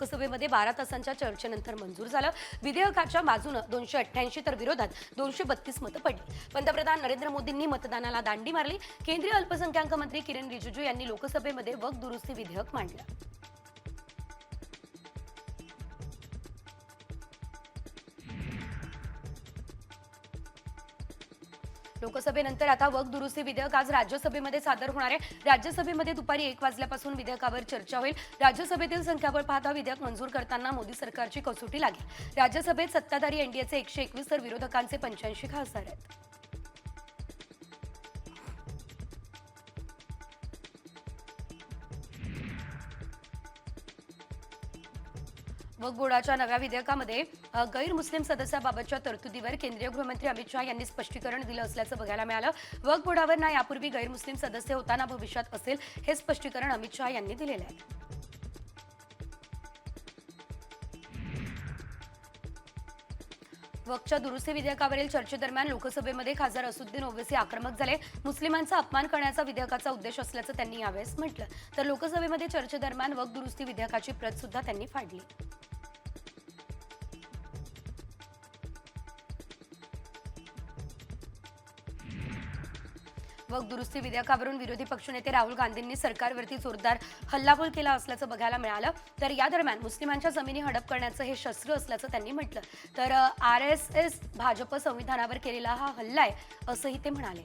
लोकसभेमध्ये 12 तासांच्या चर्चेनंतर मंजूर झालं। विधेयकाच्या बाजूने 288 तर विरोधात 232 मतं पडली। पंतप्रधान नरेंद्र मोदींनी मतदानाला दांडी मारली। केंद्रीय अल्पसंख्याक मंत्री किरेन रिजिजू यांनी लोकसभेमध्ये वक्फ दुरुस्ती विधेयक मांडलं। लोकसभेनंतर आता वक्फ दुरुस्ती विधेयक आज राज्यसभेमध्ये सादर होणार आहे। राज्यसभेमध्ये दुपारी 1 वाजल्यापासून विधेयकावर चर्चा होईल। राज्यसभेतील संख्याबळ पाहता विधेयक मंजूर करताना मोदी सरकारची कसोटी लागेल। राज्यसभेत सत्ताधारी एनडीएचे 121 तर विरोधकांचे 85 खासदार आहेत। वक्फ बोर्डाच्या नव्या विधेयकामध्ये गैर मुस्लिम सदस्याबाबतच्या तरतुदीवर केंद्रीय गृहमंत्री अमित शहा यांनी स्पष्टीकरण दिलं असल्याचं बघायला मिळालं। वक्फ बोर्डावर ना यापूर्वी गैर मुस्लिम सदस्य होता ना भविष्यात असेल, हे स्पष्टीकरण अमित शहा यांनी दिलेलं आहे। वक्फच्या दुरुस्ती विधेयकावरील चर्चेदरम्यान लोकसभेमध्ये खासदार असदुद्दीन ओवैसी आक्रमक झाले। मुस्लिमांचा अपमान करण्याचा विधेयकाचा उद्देश असल्याचं त्यांनी यावेळेस म्हटलं। तर लोकसभेमध्ये चर्चेदरम्यान वक्फ दुरुस्ती विधेयकाची प्रत सुद्धा त्यांनी फाडली। वक्फ दुरुस्ती विधेयकावरून विरोधी पक्षनेते राहुल गांधींनी सरकारवरती जोरदार हल्लाबोल केला असल्याचं बघायला मिळालं। तर या दरम्यान मुस्लिमांच्या जमिनी हडप करण्याचं हे शस्त्र असल्याचं त्यांनी म्हटलं। तर आरएसएस भाजप संविधानावर केलेला हा हल्ला आहे असंही ते म्हणाले।